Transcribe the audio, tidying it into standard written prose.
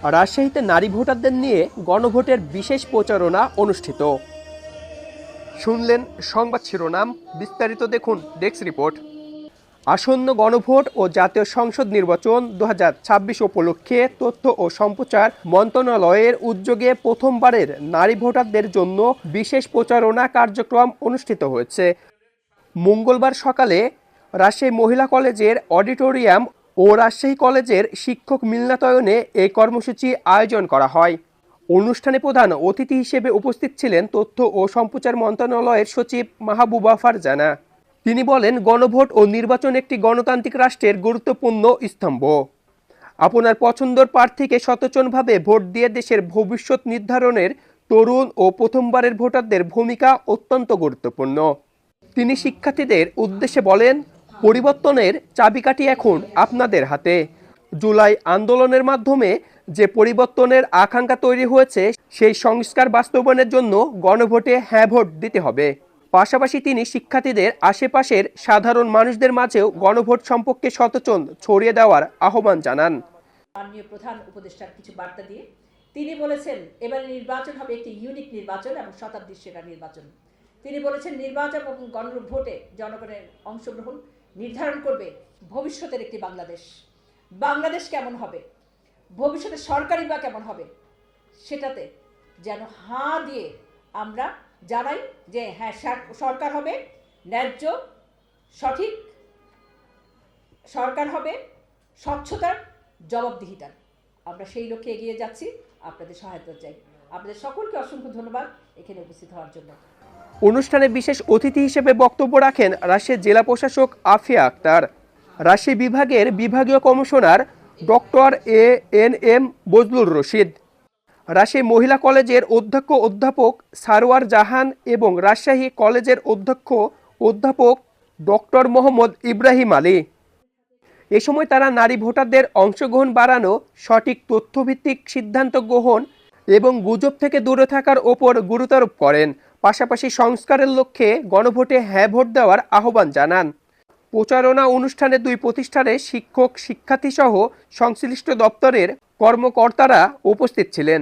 রাজশাহীতে নারী ভোটারদের নিয়ে গণভোটের বিশেষ প্রচারণা অনুষ্ঠিত। শুনলেন সংবাদ শিরোনাম, বিস্তারিত দেখুন ডেস্ক রিপোর্ট। আসন্ন গণভোট ও জাতীয় সংসদ নির্বাচন 2026 উপলক্ষে তথ্য ও সম্প্রচার মন্ত্রণালয়ের উদ্যোগে প্রথমবারের নারী ভোটারদের জন্য বিশেষ প্রচারণা কার্যক্রম অনুষ্ঠিত হয়েছে। মঙ্গলবার সকালে রাজশাহী মহিলা কলেজের অডিটোরিয়াম ও রাজশাহী কলেজের শিক্ষক মিলনায়তনে এই কর্মসূচি আয়োজন করা হয়। অনুষ্ঠানে প্রধান অতিথি হিসেবে উপস্থিত ছিলেন তথ্য ও সম্প্রচার মন্ত্রণালয়ের সচিব মাহবুবা ফারজানা। তিনি বলেন, গণভোট ও নির্বাচন একটি গণতান্ত্রিক রাষ্ট্রের গুরুত্বপূর্ণ স্তম্ভ। আপনার পছন্দের প্রার্থীকে সচেতনভাবে ভোট দিয়ে দেশের ভবিষ্যৎ নির্ধারণের তরুণ ও প্রথমবারের ভোটারদের ভূমিকা অত্যন্ত গুরুত্বপূর্ণ। তিনি শিক্ষার্থীদের উদ্দেশ্যে বলেন, পরিবর্তনের চাবিকাঠি এখন আপনাদের হাতে। জুলাই আন্দোলনের মাধ্যমে যে পরিবর্তনের আকাঙ্ক্ষা তৈরি হয়েছে, সেই সংস্কার বাস্তবায়নের জন্য গণভোটে হ্যাঁ ভোট দিতে হবে। পাশাপাশি তিনি শিক্ষার্থীদের আশেপাশের সাধারণ মানুষদের মাঝেও গণভোট সম্পর্কে সচেতন ছড়িয়ে দেওয়ার আহ্বান জানান। মাননীয় প্রধান উপদেষ্টার কিছু বার্তা দিয়ে তিনি বলেছেন, এবারে নির্বাচন হবে একটি ইউনিক নির্বাচন এবং শতাব্দীর সেরা নির্বাচন। তিনি বলেছেন, নির্বাচন এবং গণভোটে জনগণের অংশগ্রহণ নির্ধারণ করবে ভবিষ্যতের একটি বাংলাদেশ। বাংলাদেশ কেমন হবে, ভবিষ্যতে সরকারই বা কেমন হবে, সেটাতে যেন হাঁ দিয়ে আমরা জানাই যে হ্যাঁ, সরকার হবে ন্যায্য, সঠিক সরকার হবে, স্বচ্ছতার, জবাবদিহিতার। আমরা সেই লক্ষ্যে এগিয়ে যাচ্ছি। আপনাদের সহায়তা চাই। আপনাদের সকলকে অসংখ্য ধন্যবাদ এখানে উপস্থিত হওয়ার জন্য। অনুষ্ঠানে বিশেষ অতিথি হিসেবে বক্তব্য রাখেন রাজশাহী জেলা প্রশাসক আফিয়া আক্তার, রাজশাহী বিভাগের বিভাগীয় commissioner doctor ANM Bazlur Rashid, Rajshahi মহিলা কলেজের অধ্যক্ষ অধ্যাপক সারোয়ার জাহান এবং রাজশাহী কলেজের অধ্যক্ষ অধ্যাপক ডক্টর মোহাম্মদ ইব্রাহিম আলী। এ সময় তারা নারী ভোটারদের অংশগ্রহণ বাড়ানো, সঠিক তথ্যভিত্তিক সিদ্ধান্ত গ্রহণ এবং গুজব থেকে দূরে থাকার ওপর গুরুত্বারোপ করেন। পাশাপাশি সংস্কারের লক্ষ্যে গণভোটে হ্যাঁ ভোট দেওয়ার আহ্বান জানান। প্রচারণা অনুষ্ঠানে দুই প্রতিষ্ঠানের শিক্ষক, শিক্ষার্থী সহ সংশ্লিষ্ট দপ্তরের কর্মকর্তারা উপস্থিত ছিলেন।